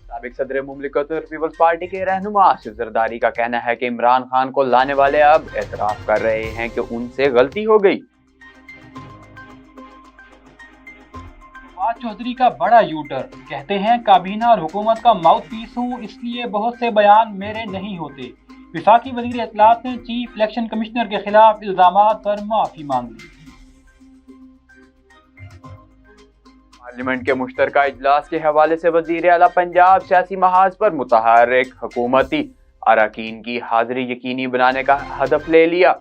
साबिक सदर मुमलिकत और पीपल्स पार्टी के रहनुमा आसिफ जरदारी का कहना है कि इमरान खान को लाने वाले अब एतराफ कर रहे हैं कि उनसे गलती हो गई। फवाद चौधरी का बड़ा यूटर्न, कहते हैं काबीना और हुकूमत का माउथ पीस हूँ, इसलिए बहुत से बयान मेरे नहीं होते। वफाकी वज़ीर इत्तलात ने चीफ इलेक्शन कमिश्नर के खिलाफ इल्जामात पर माफी मांग ली। पार्लियामेंट के मुश्तरका इजलास के हवाले से वज़ीर आला पंजाब सियासी महाज पर मुतहर्रिक हुकूमती अरकान की हाजिरी यकीनी बनाने का हदफ ले लिया।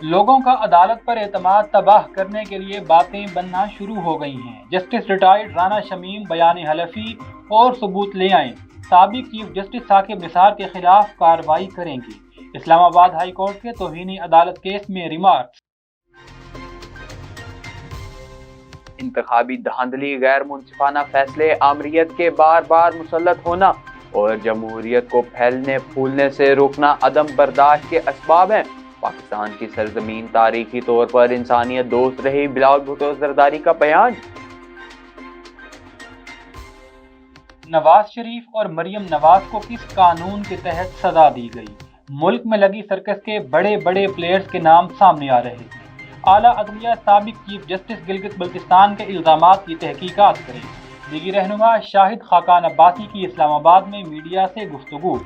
लोगों का अदालत पर एतमाद तबाह करने के लिए बातें बनना शुरू हो गई हैं। जस्टिस रिटायर्ड राना शमीम बयान हलफी और सबूत ले आए। साबिक चीफ जस्टिस साकिब निसार के खिलाफ कार्रवाई करेंगे। इस्लामाबाद हाई कोर्ट के तौहीन अदालत केस में रिमार्क्स। इंतखाबी धांधली, गैर मुनसिफाना फैसले, आमरीत के बार बार मुसल्लत होना और जमहूरियत को फैलने फूलने से रोकना अदम बर्दाश्त के असबाब हैं। पाकिस्तान की सरजमीन तारीखी तौर पर इंसानियत दोस्त रही, बिलावल भुट्टो जरदारी का बयान। नवाज शरीफ और मरियम नवाज को किस कानून के तहत सजा दी गई? मुल्क में लगी सर्कस के बड़े बड़े प्लेयर्स के नाम सामने आ रहे हैं। आला अदलिया साबिक चीफ जस्टिस गिलगित बल्तिस्तान के इल्जामात की तहकीकात करें। दीगी रहनुमा शाहिद खाकान अब्बासी की इस्लामाबाद में मीडिया से गुफ्तगू।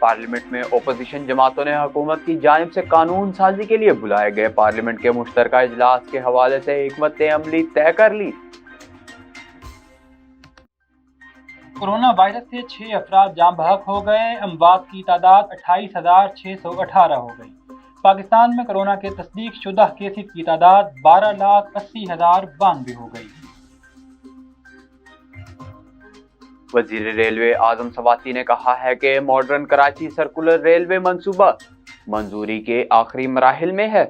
पार्लियामेंट में ओपोजिशन जमातों ने हुकूमत की जानिब से कानून साजी के लिए बुलाए गए पार्लियामेंट के मुश्तरका इजलास के हवाले से हिकमत अमली तय कर ली। कोरोना वायरस से 6 अफराद जाँ बहक हो गए। अमवात की तादाद 28,618 हो गई। पाकिस्तान में कोरोना के तस्दीक शुदा केसेस की तादाद 12,80,092 हो गई। वजीर रेलवे आजम सवाती ने कहा है कि मॉडर्न कराची सर्कुलर रेलवे मंसूबा मंजूरी के आखिरी मराहिल में है।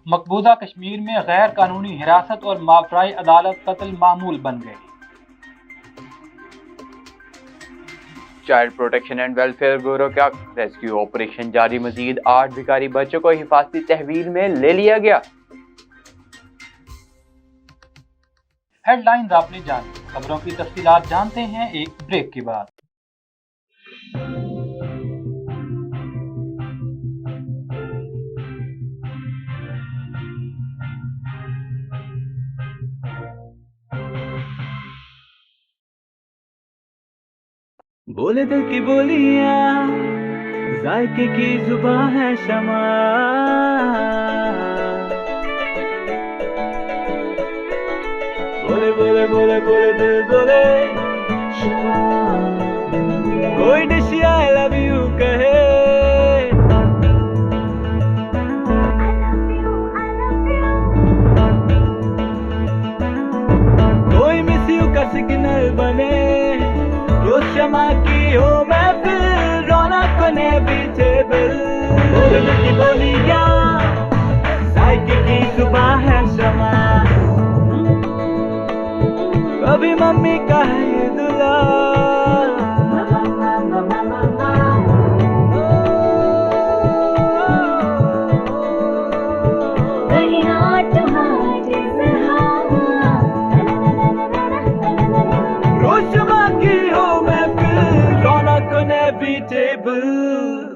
मकबूजा कश्मीर में गैर कानूनी हिरासत और माफराई अदालत कत्ल मामूल बन गए। Child protection and welfare bureau का रेस्क्यू ऑपरेशन जारी, मजीद 8 भिखारी बच्चों को हिफाजती तहवील में ले लिया गया। हेडलाइंस आपने जानी, खबरों की तफसीलात जानते हैं एक ब्रेक के बाद। बोले दिल की बोलियां, जायके की जुबां है शमा, बोले बोले बोले बोले दिल बोले शमा, कोई डिश आई लव यू कहे, कोई मिस यू का सिग्नल बने, शमा की हो महफिल, रौनक ने पीछे बिल, बोल की बोलियां, साइकिल की जुबां है शमा, कभी मम्मी का है दुला,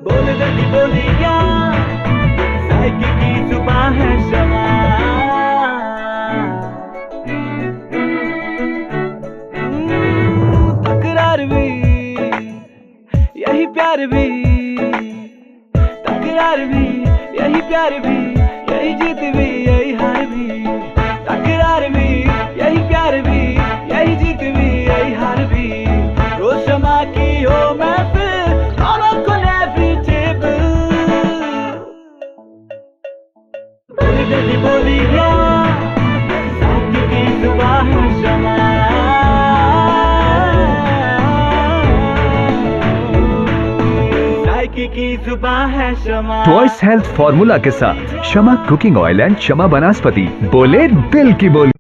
बोले लगी बोलियां, साइकिल की जुबां है शमा, तकरार भी यही प्यार भी, तकरार भी यही प्यार भी, यही जीत भी यही हार भी, तकरार भी यही प्यार भी, यही जीत भी यही हार भी, रोज शमा की हो महफिल, बोलियां, साइकिल की जुबां है शमा, साइकिल हकी की जुबान है शमा। वॉइस हेल्थ फॉर्मूला के साथ शमा कुकिंग ऑयल एंड शमा वनस्पति, बोले दिल की बोली।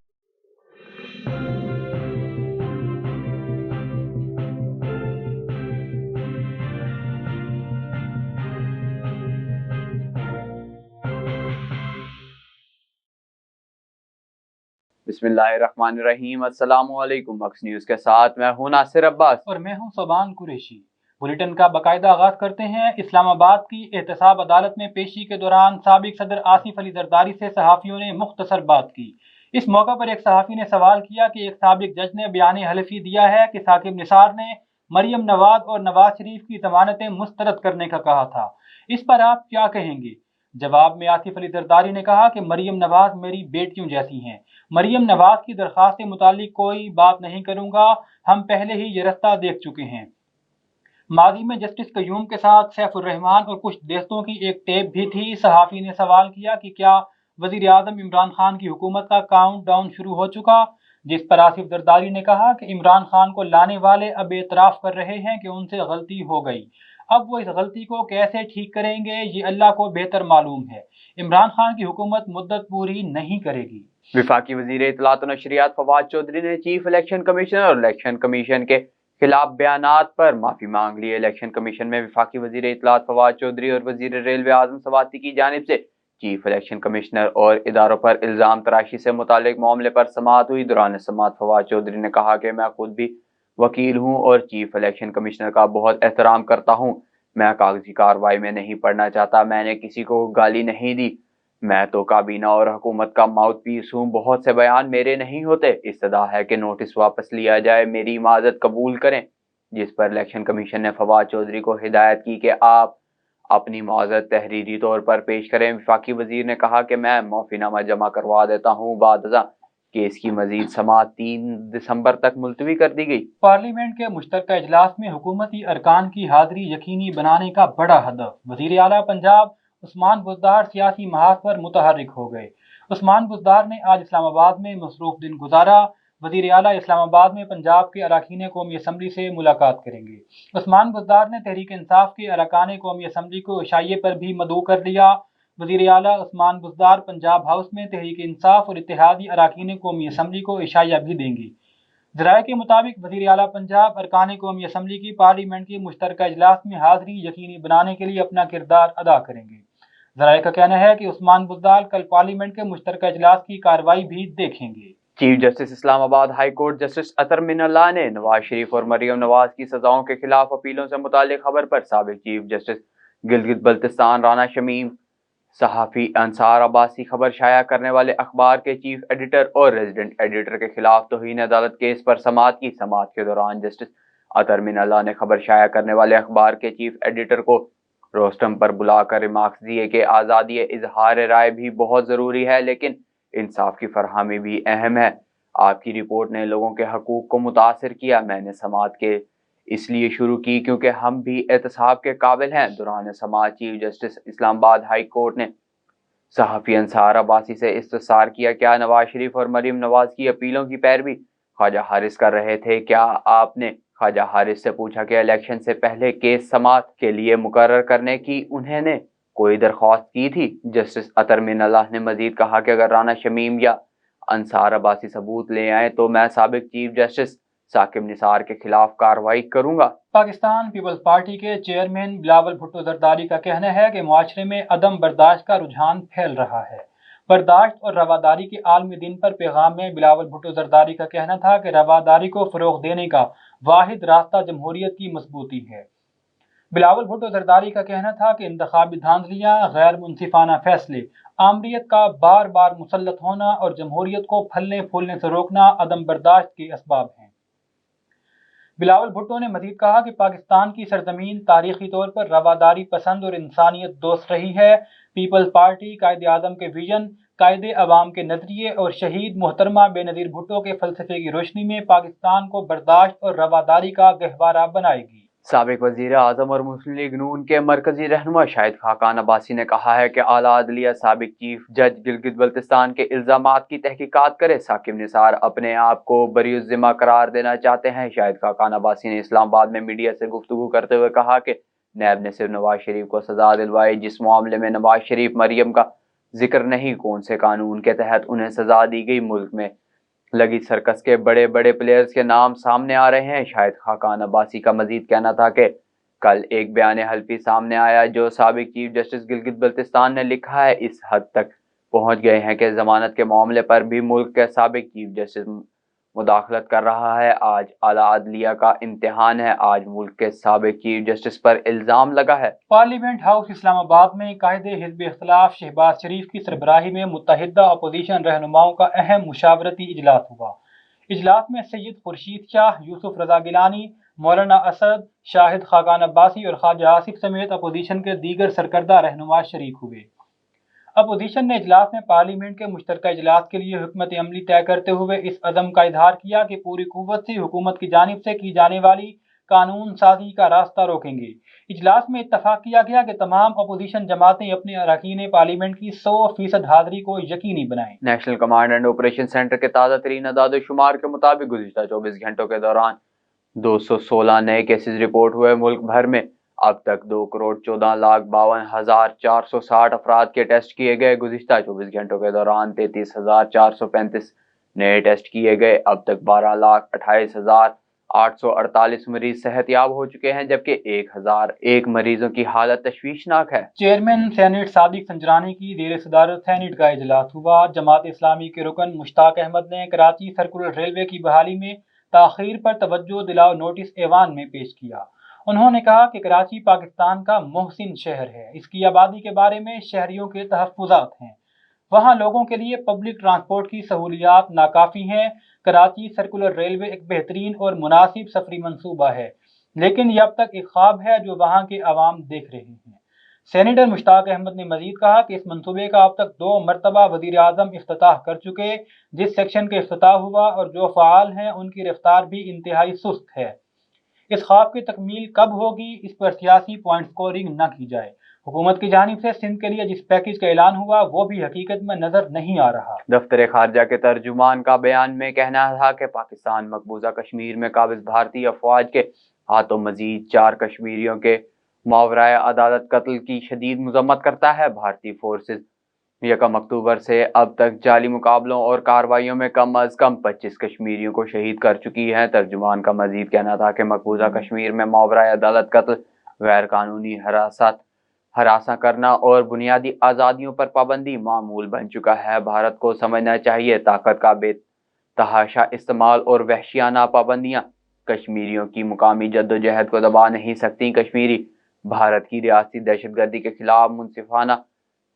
बिस्मिल्लाहिर्रहमानिर्रहीम, अस्सलामुअलैकुम। मक्स न्यूज़ के साथ मैं हूं नासिर अब्बास और मैं हूं सोबान कुरैशी। बुलेटिन का बाकायदा आगाज करते हैं। इस्लामाबाद की एहतसाब अदालत में पेशी के दौरान साबिक सदर आसिफ अली जरदारी से सहाफ़ियों ने मुख्तसर बात की। इस मौका पर एक सहाफ़ी ने सवाल किया कि एक साबिक जज ने बयान हलफी दिया है कि साकिब निसार ने मरियम नवाज और नवाज शरीफ की जमानतें मुस्तरद करने का कहा था। इस पर आप क्या कहेंगे? जवाब में आसिफ अली जरदारी ने कहा कि मरियम नवाज मेरी बेटियों जैसी हैं। मरियम नवाज की दरख्वास्त के मुतालिक कोई बात नहीं करूंगा, हम पहले ही ये रास्ता देख चुके हैं। माजी में जस्टिस कयूम के साथ सैफुर रहमान और कुछ दोस्तों की एक टेप भी थी। सहाफ़ी ने सवाल किया कि क्या वज़ीर आज़म इमरान खान की हुकूमत का काउंट डाउन शुरू हो चुका, जिस पर आसिफ जरदारी ने कहा कि इमरान खान को लाने वाले अब एतराफ़ कर रहे हैं कि उनसे गलती हो गई, अब वो इस गलती को कैसे ठीक करेंगे ये अल्लाह को बेहतर मालूम है। इमरान खान की हुकूमत मुद्दत पूरी नहीं करेगी। वफाकी वज़ीर इत्तलात और नशरियात फवाद चौधरी ने चीफ इलेक्शन कमीशनर और इलेक्शन कमीशन के खिलाफ बयानात पर माफ़ी मांग ली है। इलेक्शन कमीशन में वफाकी वज़ीर इत्तलात फवाद चौधरी और वज़ीर रेलवे आज़म सवाती की जानिब से चीफ इलेक्शन कमिश्नर और इदारों पर इल्ज़ाम तराशी से मुतालिक मामले पर समाअत हुई। दौरान समाअत फवाद चौधरी ने कहा कि मैं खुद भी वकील हूँ और चीफ इलेक्शन कमिश्नर का बहुत एहतराम करता हूँ। मैं कागजी कार्रवाई में नहीं पढ़ना चाहता, मैंने किसी को गाली नहीं दी, मैं तो काबीना और हुकूमत का माउथ पीस हूँ, बहुत से बयान मेरे नहीं होते। इस्तदा है कि नोटिस वापस लिया जाए, मेरी इमाजत कबूल करें। जिस पर इलेक्शन कमीशन ने फवाद चौधरी को हिदायत की कि आप अपनी माजरत तहरीरी तौर पर पेश करें। वफाकी वजीर ने कहा कि मैं माफीनामा जमा करवा देता हूँ। बादजा केस की मजीद समाअत 3 दिसंबर तक मुलतवी कर दी गई। पार्लियामेंट के मुश्तरका इजलास में हुकूमती अरकान की हाजिरी यकीनी बनाने का बड़ा हदफ। वजीर आला पंजाब उस्मान बुज़दार सियासी महाज पर मुतहर्रिक हो गए। उस्मान बुज़दार ने आज इस्लामाबाद में मसरूफ दिन गुजारा। वजीर आला इस्लामाबाद में पंजाब के अरकान कौमी असम्बली से मुलाकात करेंगे। उस्मान बुज़दार ने तहरीक इंसाफ के अरकान कौमी असम्बली को इशाइये पर भी मदऊ कर लिया। वजीर आला उस्मान बुज़दार पंजाब हाउस में तहरीक इंसाफ और इत्तेहादी अरकान कौमी असम्बली को इशाइया भी देंगे। ज़राए के मुताबिक वज़ीर आला पंजाब अरकान कौमी असम्बली की पार्लियामेंट के मुश्तरका इजलास में हाजिरी यकीनी बनाने के लिए अपना किरदार अदा करेंगे। ज़राए का कहना है कि उस्मान बुज़दार कल पार्लियामेंट के मुश्तरका इजलास की कार्रवाई भी देखेंगे। Chief justice Islamabad high court justice Athar Minallah ने नवाज शरीफ और मरियम नवाज की सजाओं के खिलाफ अपीलों से मुताल्लिक खबर पर साबिक चीफ जस्टिस गिलगित बल्तिस्तान राना शमीम, सहाफ़ी अंसार अब्बासी, खबर शाया करने वाले अखबार के चीफ एडिटर और रेजिडेंट एडिटर के खिलाफ तौहीन अदालत केस पर समाअत की। समाअत के दौरान जस्टिस अतर मिनल्लाह ने खबर शाया करने वाले अखबार के चीफ एडिटर को रोस्टम पर बुलाकर रिमार्क्स दिए कि आज़ादी इजहार राय भी बहुत ज़रूरी है, लेकिन इंसाफ की फरहमी भी अहम है। आपकी रिपोर्ट ने लोगों के हकूक़ को मुतासर किया। मैंने समाअत के इसलिए शुरू की क्योंकि हम भी एहतसाब के काबिल हैं। दौरान समाअत chief justice Islamabad high court ने सहाफ़ी अंसार अब्बासी से इस्तफसार किया, क्या नवाज शरीफ और मरियम नवाज की अपीलों की पैरवी ख्वाजा हारिस कर रहे थे? क्या आपने ख्वाजा हारिस से पूछा कि इलेक्शन से पहले केस समाअत के लिए मुकर्रर करने की उन्होंने कोई दरख्वास्त की थी? जस्टिस अतर मिनल्लाह ने मजीद कहा कि अगर राना शमीम या अंसार अब्बासी सबूत ले आए तो मैं साबिक चीफ जस्टिस साकिब निसार के खिलाफ कार्रवाई करूंगा। पाकिस्तान पीपल्स पार्टी के चेयरमैन बिलावल भुट्टो जरदारी का कहना है कि मुआशरे में अदम बर्दाश्त का रुझान फैल रहा है। बर्दाश्त और रवादारी के आलमी दिन पर पैगाम में बिलावल भुट्टो जरदारी का कहना था कि रवादारी को फ़रोग़ देने का वाहिद रास्ता जमहूरियत की मजबूती है। बिलावल भुट्टो जरदारी का कहना था कि इंतखाबी धांधलियाँ, गैर मुनसिफाना फैसले, आमरीत का बार बार मुसल्लत होना और जमहूरियत को फलने फूलने से रोकना अदम बर्दाश्त के असबाब हैं। बिलावल भुट्टो ने मजीद कहा कि पाकिस्तान की सरजमीन तारीखी तौर पर रवादारी पसंद और इंसानियत दोस्त रही है। पीपल्स पार्टी कायदे आज़म के विजन, कायदे अवाम के नजरिए और शहीद मोहतरमा बेनज़ीर भुट्टो के फलसफे की रोशनी में पाकिस्तान को बर्दाश्त और रवादारी का गहवारा बनाएगी। साबिक वज़ीर आज़म और मुस्लिम लीग नून के मरकजी रहनुमा शाहिद खाकान अब्बासी ने कहा है कि आला अदलिया साबिक चीफ जज गिलगित बल्तिस्तान के इल्ज़ामात की तहकीकात करे। साकिब निसार अपने आप को बरीउज़्ज़िम्मा करार देना चाहते हैं। शाहिद खाकान अब्बासी ने इस्लामाबाद में मीडिया से गुफ्तगू करते हुए कहा कि نیب نے صرف نواز شریف کو سزا دلوائی، جس معاملے میں نواز شریف مریم کا ذکر نہیں، کون سے قانون کے تحت انہیں سزا دی گئی۔ ملک میں لگی سرکس کے بڑے بڑے پلیئرز کے نام سامنے آ رہے ہیں۔ شاہد خاقان عباسی کا مزید کہنا تھا کہ کل ایک بیان حلفی سامنے آیا جو سابق چیف جسٹس گلگت بلتستان نے لکھا ہے، اس حد تک پہنچ گئے ہیں کہ ضمانت کے معاملے پر بھی ملک کے سابق چیف جسٹس مداخلت کر رہا ہے۔ آج اعلیٰ عدلیہ کا امتحان ہے، آج ملک کے سابق چیف جسٹس پر الزام لگا ہے۔ پارلیمنٹ ہاؤس اسلام آباد میں قائد حزب اختلاف شہباز شریف کی سربراہی میں متحدہ اپوزیشن رہنماؤں کا اہم مشاورتی اجلاس ہوا۔ اجلاس میں سید خورشید شاہ، یوسف رضا گیلانی، مولانا اسد، شاہد خاقان عباسی اور خواجہ آصف سمیت اپوزیشن کے دیگر سرکردہ رہنما شریک ہوئے۔ اپوزیشن نے اجلاس میں پارلیمنٹ کے مشترکہ اجلاس کے لیے حکمت عملی طے کرتے ہوئے اس عزم کا اظہار کیا کہ پوری قوت سے حکومت کی جانب سے کی جانے والی قانون سازی کا راستہ روکیں گے۔ اجلاس میں اتفاق کیا گیا کہ تمام اپوزیشن جماعتیں اپنے اراکین پارلیمنٹ کی 100% حاضری کو یقینی بنائیں۔ National command and operation centre کے تازہ ترین اعداد و شمار کے مطابق گزشتہ 24 گھنٹوں کے دوران 216 نئے کیسز رپورٹ ہوئے۔ ملک بھر میں اب تک 2,14,52,460 افراد کے ٹیسٹ کیے گئے۔ گزشتہ 24 گھنٹوں کے دوران 33,435 نئے ٹیسٹ کیے گئے۔ اب تک 12,28,848 مریض صحت یاب ہو چکے ہیں، جبکہ 1,001 مریضوں کی حالت تشویشناک ہے۔ چیئرمین سینیٹ صادق سنجرانی کی زیر صدارت سینیٹ کا اجلاس ہوا۔ جماعت اسلامی کے رکن مشتاق احمد نے کراچی سرکولر ریلوے کی بحالی میں تاخیر پر توجہ دلاؤ نوٹس ایوان میں پیش کیا۔ انہوں نے کہا کہ کراچی پاکستان کا محسن شہر ہے، اس کی آبادی کے بارے میں شہریوں کے تحفظات ہیں، وہاں لوگوں کے لیے پبلک ٹرانسپورٹ کی سہولیات ناکافی ہیں۔ کراچی سرکولر ریلوے ایک بہترین اور مناسب سفری منصوبہ ہے، لیکن یہ اب تک ایک خواب ہے جو وہاں کے عوام دیکھ رہے ہیں۔ سینیٹر مشتاق احمد نے مزید کہا کہ اس منصوبے کا اب تک 2 مرتبہ وزیر اعظم افتتاح کر چکے، جس سیکشن کا افتتاح ہوا اور جو فعال ہیں ان کی رفتار بھی انتہائی سست ہے۔ اس خواب کی تکمیل کب ہوگی، اس پر سیاسی پوائنٹ سکورنگ نہ کی جائے۔ حکومت کی جانب سے سندھ کے لیے جس پیکیج کا اعلان ہوا وہ بھی حقیقت میں نظر نہیں آ رہا۔ دفتر خارجہ کے ترجمان کا بیان میں کہنا تھا کہ پاکستان مقبوضہ کشمیر میں قابض بھارتی افواج کے ہاتھوں مزید 4 کشمیریوں کے ماورائے عدالت قتل کی شدید مذمت کرتا ہے۔ بھارتی فورسز 1 اکتوبر سے اب تک جعلی مقابلوں اور کارروائیوں میں کم از کم 25 کشمیریوں کو شہید کر چکی ہے۔ ترجمان کا مزید کہنا تھا کہ مقبوضہ کشمیر میں ماورائے عدالت قتل، غیر قانونی ہراساں کرنا اور بنیادی آزادیوں پر پابندی معمول بن چکا ہے۔ بھارت کو سمجھنا چاہیے طاقت کا بے تحاشا استعمال اور وحشیانہ پابندیاں کشمیریوں کی مقامی جدوجہد کو دبا نہیں سکتی۔ کشمیری بھارت کی ریاستی دہشت گردی کے خلاف منصفانہ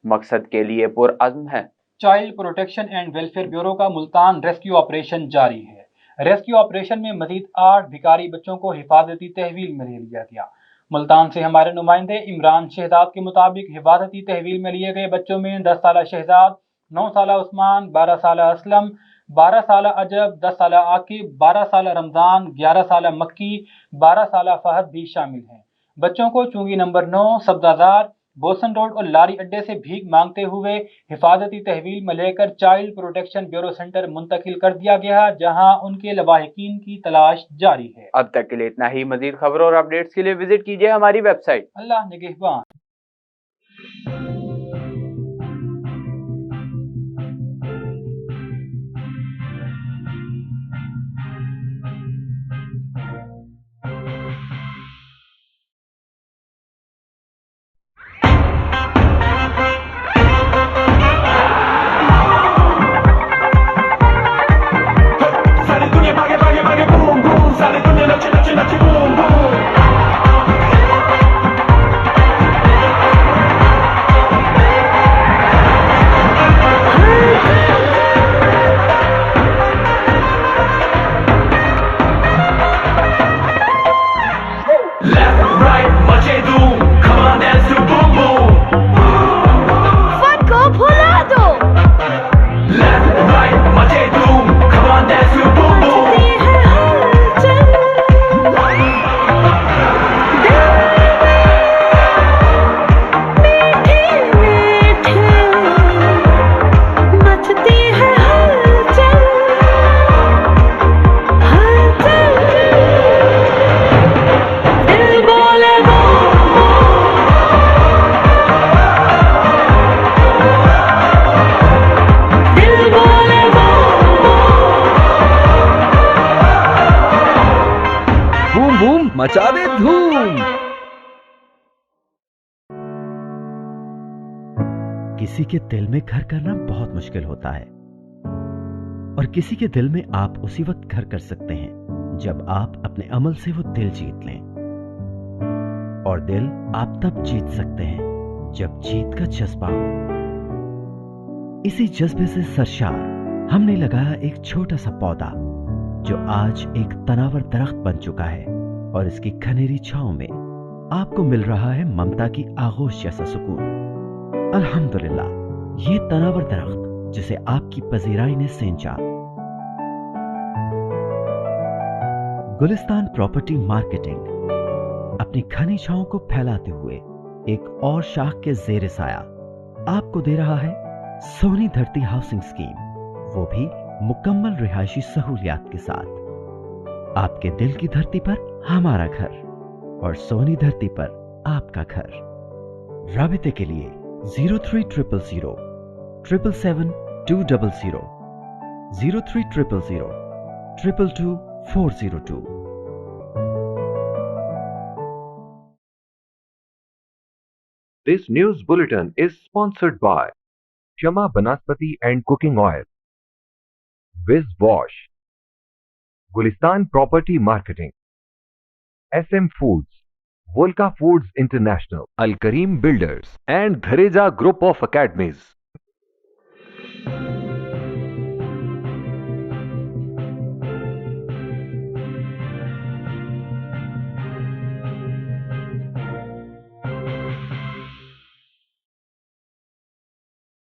مقصد کے لیے پرعزم ہے۔ Child protection and welfare bureau کا ملتان ریسکیو آپریشن جاری ہے۔ ریسکیو آپریشن میں مزید 8 بھکاری بچوں کو حفاظتی تحویل میں لے لیا گیا۔ ملتان سے ہمارے نمائندے عمران شہزاد کے مطابق حفاظتی تحویل میں لیے گئے بچوں میں 10 سالہ شہزاد، 9 سالہ عثمان، 12 سالہ اسلم، 12 سالہ عجب، 10 سالہ عاقب، 12 سالہ رمضان، 11 سالہ مکی، 12 سالہ فہد بھی شامل ہیں۔ بچوں کو چونگی نمبر 9، سبزہ بوسن روڈ اور لاری اڈے سے بھیک مانگتے ہوئے حفاظتی تحویل میں لے کر چائلڈ پروٹیکشن بیورو سینٹر منتقل کر دیا گیا، جہاں ان کے لواحقین کی تلاش جاری ہے۔ اب تک کے لیے اتنا ہی۔ مزید خبروں اور اپڈیٹس کے لیے وزٹ کیجیے ہماری ویب سائٹ۔ اللہ نگہبان۔ मचा दे धूम। किसी के दिल में घर करना बहुत मुश्किल होता है और किसी के दिल में आप उसी वक्त घर कर सकते हैं जब आप अपने अमल से वो दिल जीत लें। और दिल आप तब जीत सकते हैं जब जीत का जज्बा हो। इसी जज्बे से सरशार हमने लगाया एक छोटा सा पौधा जो आज एक तनावर दरख्त बन चुका है और इसकी घनेरी छांव में आपको मिल रहा है ममता की आगोश जैसा सुकून। अल्हम्दुलिल्लाह, ये तनावर दरख्त जिसे आपकी पजीराई ने सेंचा। गुलिस्तान प्रॉपर्टी मार्केटिंग अपनी घनी छांव को फैलाते हुए एक और शाख के जेर साया आपको दे रहा है सोनी धरती हाउसिंग स्कीम, वो भी मुकम्मल रिहायशी सहूलियात के साथ। आपके दिल की धरती पर हमारा घर और सोनी धरती पर आपका घर। राबिते के लिए 0300 777 200 0300 222 402। This news bulletin is sponsored by Shama Banaspati and Cooking Oil, Wiz Wash, Gulistan Property Marketing, SM Foods, Volca Foods International, Al Kareem Builders and Dhareja Group of Academies.